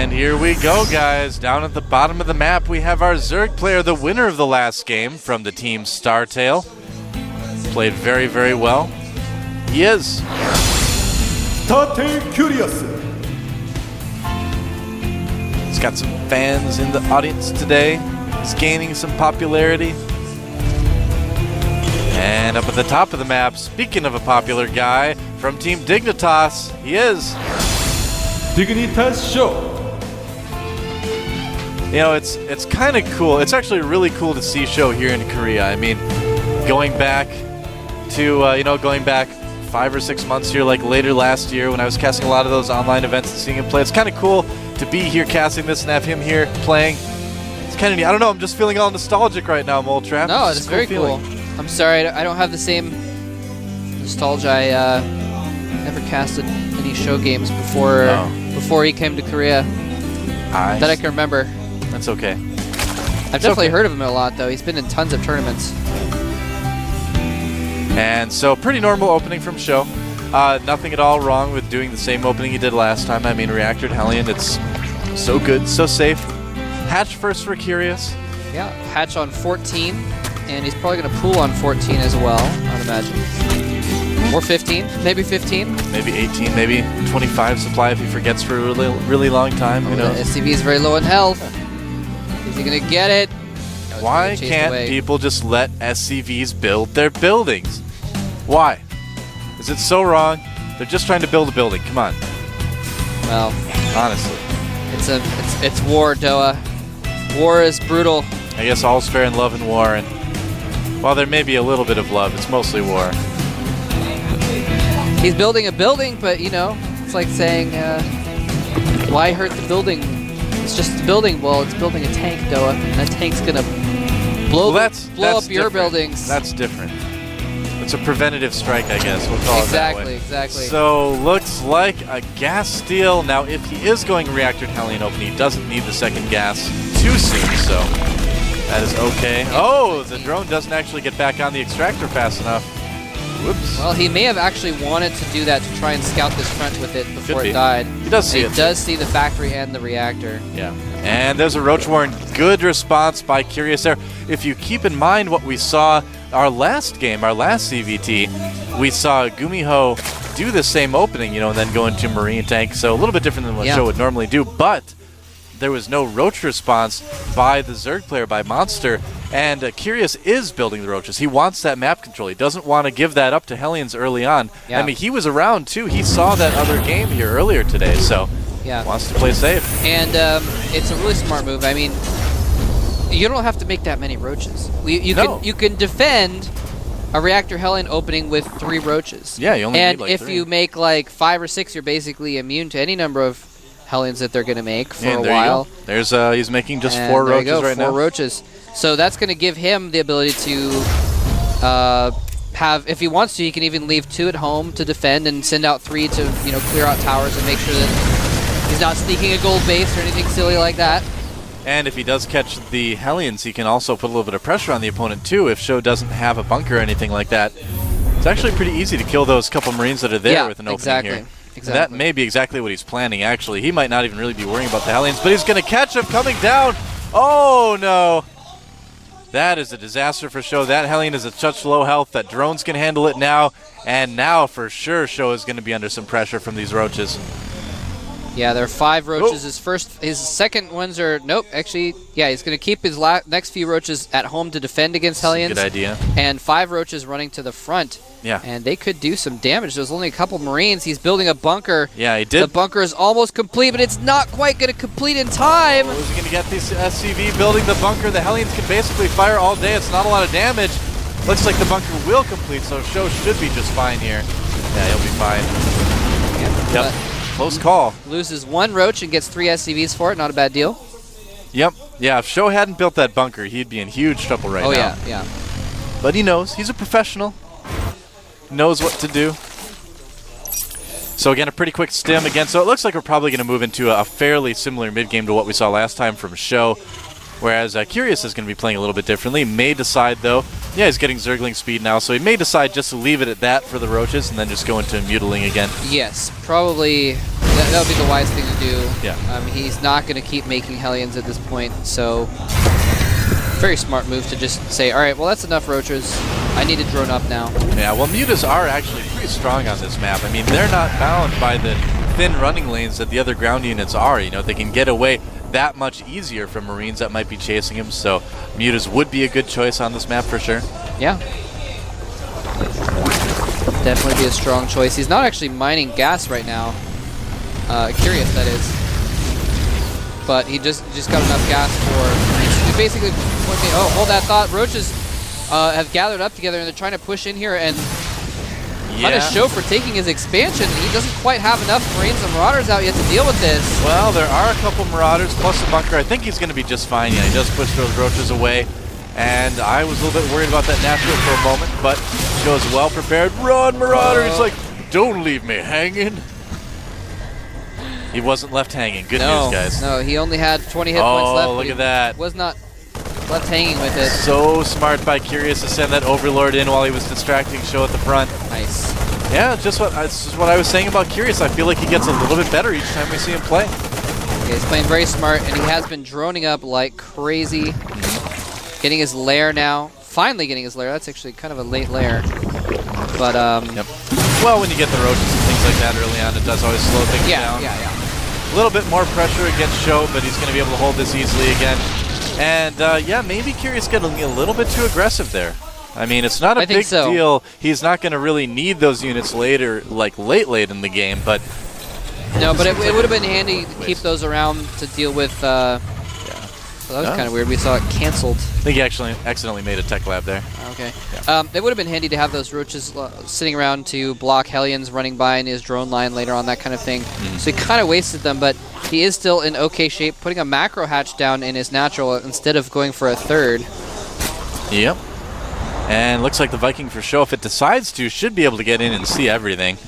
And here we go, guys. Down at the bottom of the map, we have our Zerg player, the winner of the last game from the team Startail. Played very, very well. He is. Curious. He's got some fans in the audience today. He's gaining some popularity. And up at the top of the map, speaking of a popular guy, from Team Dignitas, he is. Dignitas Sjow. You know, it's kind of cool. It's actually really cool to see Sjow here in Korea. I mean, going back to, going back 5 or 6 months here, like later last year when I was casting a lot of those online events and seeing him play. It's kind of cool to be here casting this and have him here playing. It's kind of neat. I don't know, I'm just feeling all nostalgic right now, Mole Trap. No, it's very cool. I'm sorry, I don't have the same nostalgia. I never casted any Sjow games before he came to Korea that I can remember. That's okay. I've definitely heard of him a lot, though. He's been in tons of tournaments. And so, pretty normal opening from Sjow. Nothing at all wrong with doing the same opening he did last time. I mean, Reactor Hellion, it's so good, so safe. Hatch first for Curious. Yeah, Hatch on 14, and he's probably going to pool on 14 as well, I'd imagine. Or 15, maybe 15. Maybe 18, maybe 25 supply if he forgets for a really, really long time. Who knows? The SCV is very low in health. Is he going to get it? No, why can't people just let SCVs build their buildings? Why? Is it so wrong? They're just trying to build a building. Come on. Well, honestly, it's war, Doa. War is brutal. I guess all's fair in love and war, and while there may be a little bit of love, it's mostly war. He's building a building, but it's like saying, why hurt the building? It's just a building. Well, it's building a tank, Doa, and that tank's gonna blow up your buildings. That's different. It's a preventative strike, I guess. We'll call it that way. Exactly. So, looks like a gas steal. Now, if he is going Reactor Hellion open, he doesn't need the second gas too soon, so that is okay. Oh, the drone doesn't actually get back on the extractor fast enough. Whoops. Well, he may have actually wanted to do that to try and scout this front with it before it died. He does see it. He does see the factory and the reactor. Yeah. And there's a Roach Warren. Good response by Curious there. If you keep in mind what we saw our last game, our last CVT, we saw Gumiho do the same opening, and then go into Marine Tank. So a little bit different than what Sjow would normally do, but there was no Roach response by the Zerg player, by Monster, and Curious is building the Roaches. He wants that map control. He doesn't want to give that up to Hellions early on. Yeah. I mean, he was around, too. He saw that other game here earlier today, so wants to play safe. And it's a really smart move. I mean, you don't have to make that many Roaches. You can defend a Reactor Hellion opening with 3 Roaches. Yeah, you only need like 3. And if you make like 5 or 6, you're basically immune to any number of Hellions that they're going to make for a while. There's he's making just 4 Roaches right now. 4 Roaches. So that's going to give him the ability to have, if he wants to, he can even leave 2 at home to defend and send out 3 to clear out towers and make sure that he's not sneaking a gold base or anything silly like that. And if he does catch the Hellions, he can also put a little bit of pressure on the opponent too. If Sjow doesn't have a bunker or anything like that, it's actually pretty easy to kill those couple Marines that are there with an opening here. Exactly. That may be exactly what he's planning, actually. He might not even really be worrying about the Hellions, but he's going to catch him coming down. Oh, no. That is a disaster for Sjow. That Hellion is at such low health that drones can handle it now. And now, for sure, Sjow is going to be under some pressure from these Roaches. Yeah, there are 5 Roaches. His second ones are, actually, yeah, he's going to keep his next few Roaches at home to defend against Hellions. Good idea. And 5 Roaches running to the front. Yeah. And they could do some damage. There's only a couple Marines. He's building a bunker. Yeah, he did. The bunker is almost complete, but it's not quite going to complete in time. Is he going to get this SCV building the bunker? The Hellions can basically fire all day. It's not a lot of damage. Looks like the bunker will complete, so Sjow should be just fine here. Yeah, he'll be fine. Yep. Close call. Loses 1 Roach and gets 3 SCVs for it. Not a bad deal. Yep. Yeah, if Sjow hadn't built that bunker, he'd be in huge trouble right now. Oh, yeah. But he knows. He's a professional. Knows what to do. So again, a pretty quick stim again. So it looks like we're probably going to move into a fairly similar mid-game to what we saw last time from Sjow. Whereas Curious is going to be playing a little bit differently. May decide, though, yeah, he's getting Zergling speed now, so he may decide just to leave it at that for the Roaches and then just go into Mutiling again. Yes, probably That would be the wise thing to do. Yeah. He's not going to keep making Hellions at this point, so very smart move to just say, all right, well, that's enough Roaches. I need to drone up now. Yeah, well, Mutas are actually pretty strong on this map. I mean, they're not bound by the thin running lanes that the other ground units are. You know, they can get away that much easier from Marines that might be chasing him, so Mutas would be a good choice on this map for sure. Yeah. Definitely be a strong choice. He's not actually mining gas right now. Curious, that is. But he just got enough gas for... He's basically... Oh, hold that thought. Roaches have gathered up together, and they're trying to push in here and kind of Sjow for taking his expansion. He doesn't quite have enough Marines and Marauders out yet to deal with this. Well, there are a couple Marauders plus the bunker. I think he's going to be just fine. Yeah, he does push those Roaches away. And I was a little bit worried about that natural for a moment, but Sjow is well prepared. Run, Marauder! He's like, don't leave me hanging. He wasn't left hanging. Good news, guys. No, he only had 20 hit points left. Oh, look at that. Was not left hanging with it. So smart by Curious to send that Overlord in while he was distracting Sjow at the front. Nice. Yeah, just what I was saying about Curious. I feel like he gets a little bit better each time we see him play. Yeah, he's playing very smart, and he has been droning up like crazy. Getting his lair now. Finally getting his lair. That's actually kind of a late lair. But, Yep. Well, when you get the Roaches and things like that early on, it does always slow things down. Yeah. A little bit more pressure against Sjow, but he's going to be able to hold this easily again. And, yeah, maybe Curious getting a little bit too aggressive there. I mean, it's not a big deal. He's not going to really need those units later, like late in the game, but... No, but it would have been handy to keep those around to deal with... Well, that was kind of weird. We saw it canceled. I think he actually accidentally made a tech lab there. Okay. Yeah. It would have been handy to have those Roaches sitting around to block Hellions running by in his drone line later on, that kind of thing. So he kind of wasted them, but he is still in okay shape, putting a macro hatch down in his natural instead of going for a third. Yep. And looks like the Viking for Sjow, if it decides to, should be able to get in and see everything.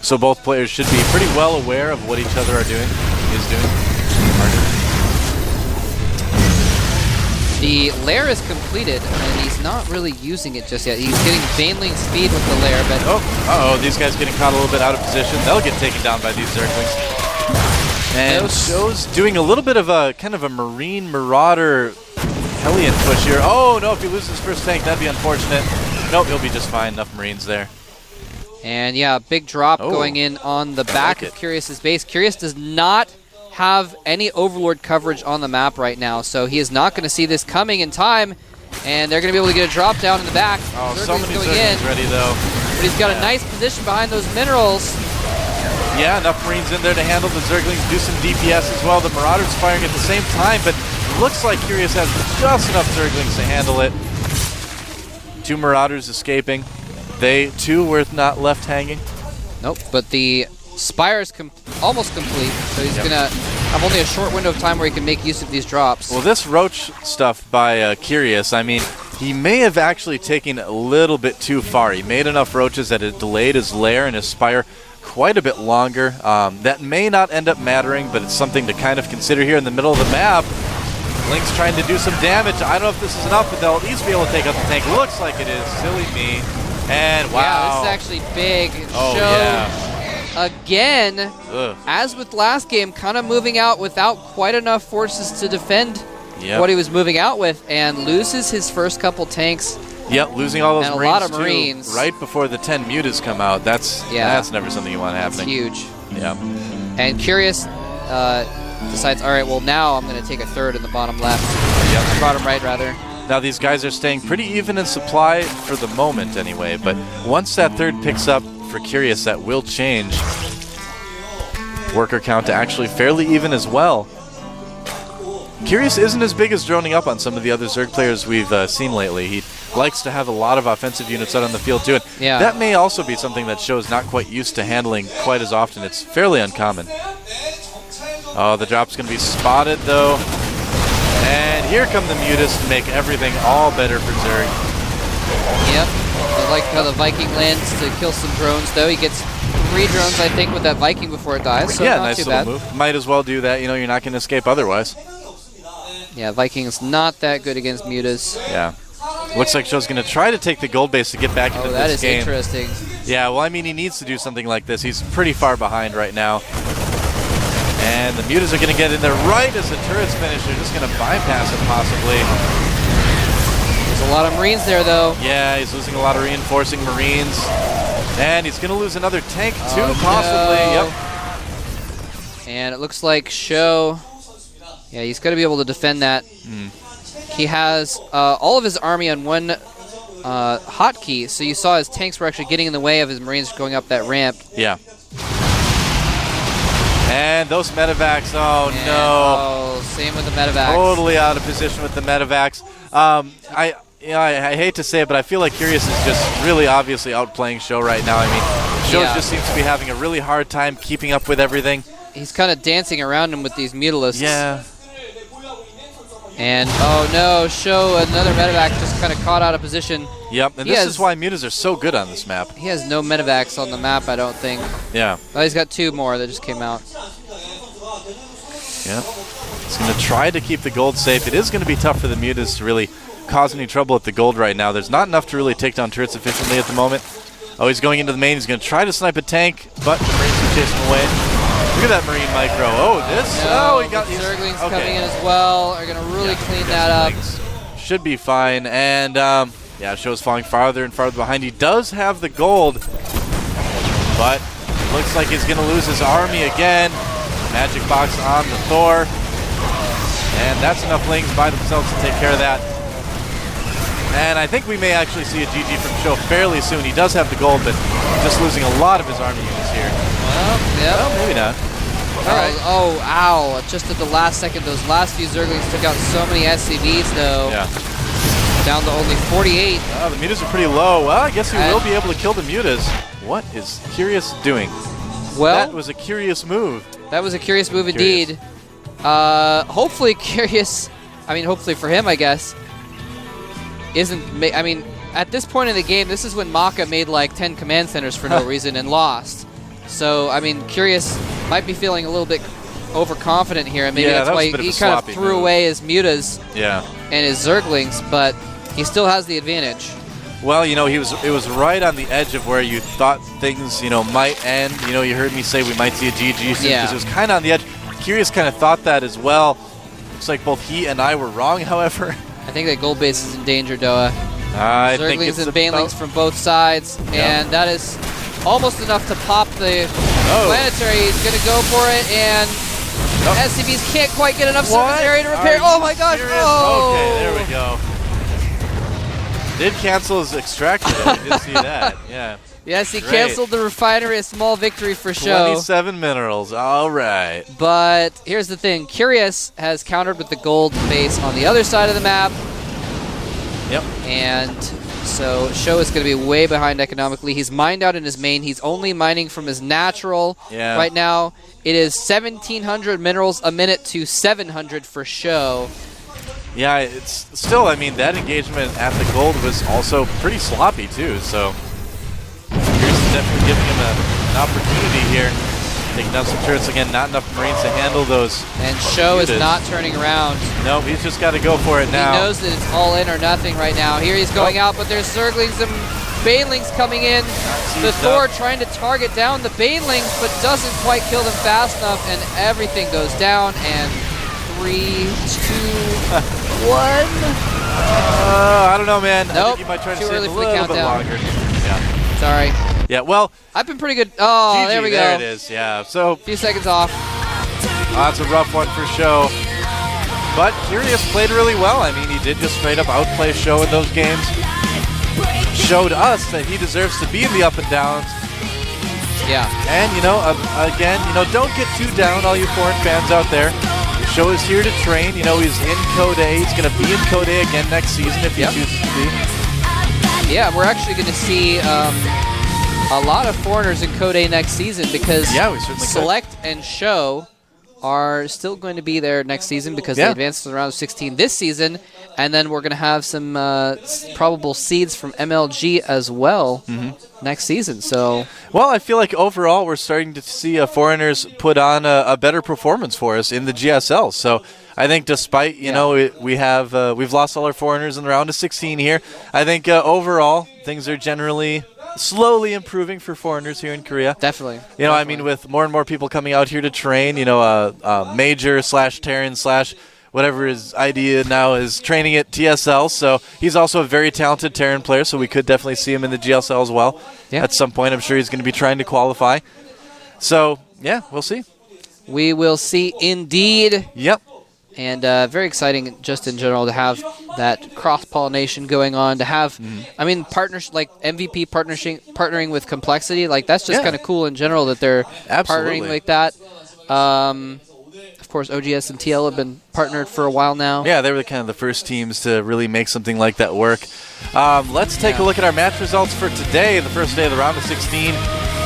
So both players should be pretty well aware of what each other are doing, is doing. The lair is completed, and he's not really using it just yet. He's getting Baneling speed with the lair, but... Oh, these guys getting caught a little bit out of position. They'll get taken down by these Zerglings. And Sjow's doing a little bit of a kind of a Marine Marauder Hellion push here. Oh, no, if he loses his first tank, that'd be unfortunate. Nope, he'll be just fine. Enough Marines there. And yeah, big drop going in on the back of Curious's base. Curious does not have any Overlord coverage on the map right now, so he is not going to see this coming in time, and they're going to be able to get a drop down in the back. Oh, so many Zerglings ready, though. But he's got a nice position behind those minerals. Yeah, enough Marines in there to handle the Zerglings, do some DPS as well. The Marauders firing at the same time, but looks like Curious has just enough Zerglings to handle it. 2 Marauders escaping. They, too, were not left hanging. Nope, but the Spire is almost complete, so he's going to have only a short window of time where he can make use of these drops. Well, this Roach stuff by Curious, I mean, he may have actually taken a little bit too far. He made enough Roaches that it delayed his lair and his Spire quite a bit longer. That may not end up mattering, but it's something to kind of consider here in the middle of the map. Link's trying to do some damage. I don't know if this is enough, but they'll at least be able to take out the tank. Looks like it is. Silly me. And wow. Yeah, this is actually big. Oh, yeah. Again, as with last game, kind of moving out without quite enough forces to defend what he was moving out with, and loses his first couple tanks. Yep, losing all those and Marines, a lot of Marines too, right before the 10 mutas come out. That's never something you want happening. It's huge. Yeah. And Curious decides, all right, well, now I'm going to take a third in the bottom left. Yep. Bottom right, rather. Now these guys are staying pretty even in supply for the moment anyway, but once that third picks up for Curious, that will change. Worker count to actually fairly even as well. Curious isn't as big as droning up on some of the other Zerg players we've seen lately. He likes to have a lot of offensive units out on the field too, and that may also be something that Sjow is not quite used to handling quite as often. It's fairly uncommon. Oh, the drop's going to be spotted though. And here come the mutas to make everything all better for Zerg. Yep. I like how the Viking lands to kill some drones, though. He gets 3 drones, I think, with that Viking before it dies, so yeah, not nice too little bad. move. Might as well do that. You know, you're not going to escape otherwise. Yeah, Viking's not that good against mutas. Yeah. Looks like Sjow's going to try to take the gold base to get back into this game. Oh, that is interesting. Yeah, well, I mean, he needs to do something like this. He's pretty far behind right now. And the Mutas are going to get in there right as the turrets finish. They're just going to bypass it, possibly. There's a lot of Marines there, though. Yeah, he's losing a lot of reinforcing Marines. And he's going to lose another tank, too, possibly. No. Yep. And it looks like Sjow, yeah, he's going to be able to defend that. He has all of his army on one hotkey, so you saw his tanks were actually getting in the way of his Marines going up that ramp. Yeah. And those medevacs, oh And, no. Oh, same with the medevacs. Totally out of position with the medevacs. I hate to say it, but I feel like Curious is just really obviously outplaying Sjow right now. I mean, Sjow just seems to be having a really hard time keeping up with everything. He's kind of dancing around him with these Mutalisks. Yeah. And, oh no, Sjow, another medevac just kind of caught out of position. Yep, and this is why Mutas are so good on this map. He has no medevacs on the map, I don't think. Yeah. Oh, he's got 2 more that just came out. Yep. He's going to try to keep the gold safe. It is going to be tough for the Mutas to really cause any trouble with the gold right now. There's not enough to really take down turrets efficiently at the moment. Oh, he's going into the main. He's going to try to snipe a tank, but the Marines are chasing him away. Look at that Marine micro. Oh, this. No, he got the Zerglings coming in as well. Are going to really clean that up. Should be fine. And, yeah, Show's falling farther and farther behind. He does have the gold, but it looks like he's going to lose his army again. Magic box on the Thor. And that's enough lings by themselves to take care of that. And I think we may actually see a GG from Sjow fairly soon. He does have the gold, but just losing a lot of his army units here. Well, yeah. Well, maybe not. All right. Oh, ow. Just at the last second, those last few Zerglings took out so many SCVs, though. Yeah. Down to only 48. Oh, the Mutas are pretty low. Well, I guess he will be able to kill the Mutas. What is Curious doing? Well, that was a curious move. That was a curious move indeed. Hopefully Curious, I mean, hopefully for him, I guess, I mean, at this point in the game, this is when Maka made like 10 command centers for no reason and lost. So, I mean, Curious might be feeling a little bit overconfident here, and maybe that's why he kind of threw away his Mutas and his Zerglings, but he still has the advantage. Well, you know, it was right on the edge of where you thought things, you know, might end. You know, you heard me say we might see a GG soon because it was kind of on the edge. Curious kind of thought that as well. Looks like both he and I were wrong, however. I think that gold base is in danger, Doa. I think Zerglings and Banelings from both sides, and that is almost enough to pop the planetary. He's going to go for it, and SCVs can't quite get enough surface area to repair. Oh my gosh! Oh. Okay, there we go. Did cancel his extraction. I did see that. Yeah. Yes, he canceled the refinery. A small victory for Sjow. 27 minerals. All right. But here's the thing. Curious has countered with the gold base on the other side of the map. Yep. And so Sjow is going to be way behind economically. He's mined out in his main. He's only mining from his natural right now. It is 1,700 minerals a minute to 700 for Sjow. Yeah, it's still, I mean, that engagement at the gold was also pretty sloppy, too, so Curious is definitely giving him an opportunity here. Taking down some turrets again, not enough Marines to handle those. And Sjow is not turning around. No, he's just got to go for it now. He knows that it's all in or nothing right now. Here he's going out, but there's Zerglings and Banelings coming in. The Thor trying to target down the Banelings, but doesn't quite kill them fast enough, and everything goes down, and 3, 2, 1. I don't know, man. Nope. I think you might try to Too stay early a for the little bit countdown. longer. Yeah. Sorry. Yeah, well. I've been pretty good. Oh, GG, there we go. There it is, yeah. So, a few seconds off. That's a rough one for Sjow. But Curious played really well. I mean, he did just straight up outplay Sjow in those games. Showed us that he deserves to be in the up and downs. Yeah. And, you know, again, you know, don't get too down, all you foreign fans out there. Sjow is here to train. You know, he's in Code A. He's going to be in Code A again next season if he chooses to be. Yeah, we're actually going to see a lot of foreigners in Code A next season because we certainly Select and Sjow are still going to be there next season because they advanced to the round of 16 this season, and then we're going to have some probable seeds from MLG as well next season. So, well, I feel like overall we're starting to see foreigners put on a better performance for us in the GSL. So I think despite, you know, we've lost all our foreigners in the round of 16 here, I think overall things are generally slowly improving for foreigners here in Korea. Definitely. You know, I mean, with more and more people coming out here to train, you know, Major / Terran / whatever his idea now is, training at TSL. So he's also a very talented Terran player, so we could definitely see him in the GSL as well. Yeah. At some point, I'm sure he's going to be trying to qualify. So, yeah, we'll see. We will see indeed. Yep. And very exciting just in general to have that cross-pollination going on, to have, I mean, partners like MVP partnering with Complexity, like that's just kind of cool in general that they're partnering like that. Of course, OGS and TL have been partnered for a while now. Yeah, they were kind of the first teams to really make something like that work. Let's take a look at our match results for today, the first day of the round of 16.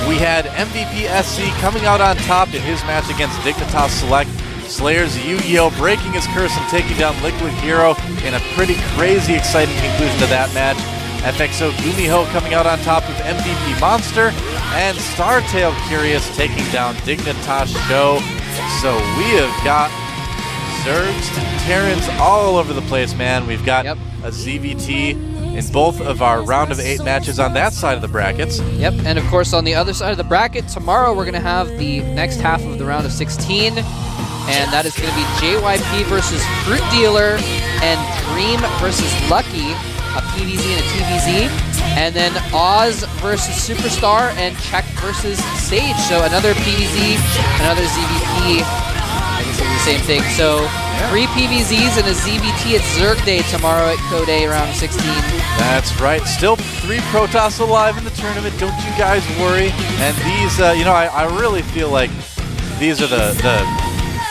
We had MVP SC coming out on top in his match against Dignitas Select. Slayer's Yu-Gi-Oh! Breaking his curse and taking down Liquid Hero in a pretty crazy, exciting conclusion to that match. FXO Gumiho coming out on top with MVP Monster, and Startail Curious taking down Dignitas Sjow. So we have got Zergs and Terrans all over the place, man. We've got a ZVT in both of our round of 8 matches on that side of the brackets. Yep, and of course on the other side of the bracket, tomorrow we're going to have the next half of the round of 16. And that is going to be JYP versus Fruit Dealer and Dream versus Lucky, a PVZ and a TVZ. And then Oz versus Superstar and Check versus Sage. So another PVZ, another ZVP. I guess it's the same thing. So 3 PVZs and a ZVT at Zerg Day tomorrow at Code A round 16. That's right. Still 3 Protoss alive in the tournament. Don't you guys worry. And these, you know, I really feel like these are the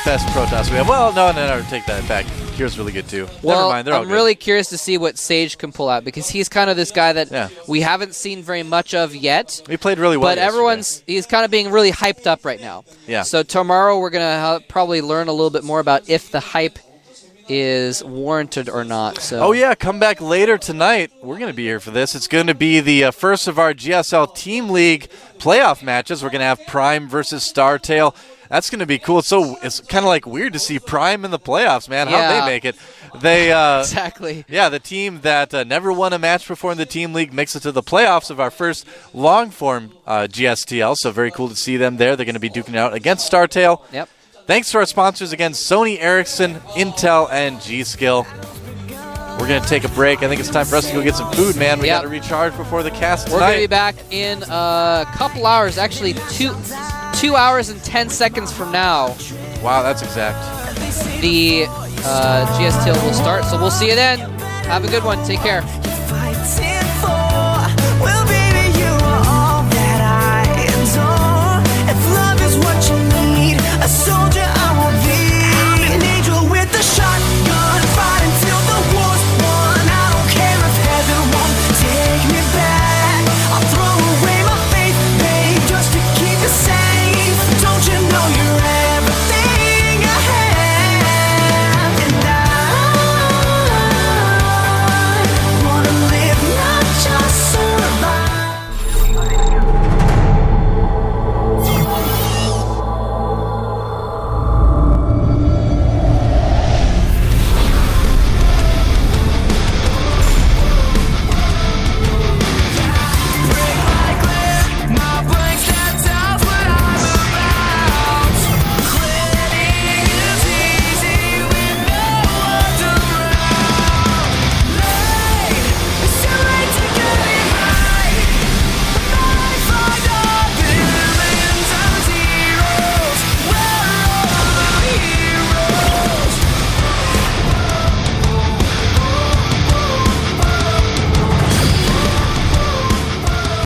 best Protoss we have. Well, no, take that back. Kira's really good too. Well, never mind, they're all good. I'm really curious to see what Sage can pull out, because he's kind of this guy that we haven't seen very much of yet. He played really well. But he's kind of being really hyped up right now. Yeah. So tomorrow we're going to probably learn a little bit more about if the hype is warranted or not. So. Oh yeah, come back later tonight. We're going to be here for this. It's going to be the first of our GSL Team League playoff matches. We're going to have Prime versus Startail. That's going to be cool. It's kind of like weird to see Prime in the playoffs, man. How'd they make it? They exactly. Yeah, the team that never won a match before in the Team League makes it to the playoffs of our first long-form GSTL. So very cool to see them there. They're going to be duking it out against Startail. Yep. Thanks to our sponsors again, Sony Ericsson, Intel, and G-Skill. We're going to take a break. I think it's time for us to go get some food, man. We got to recharge before the cast tonight. We're going to be back in a couple hours, actually 2 hours and 10 seconds from now. Wow, that's exact. The GSTL will start, so we'll see you then. Have a good one. Take care.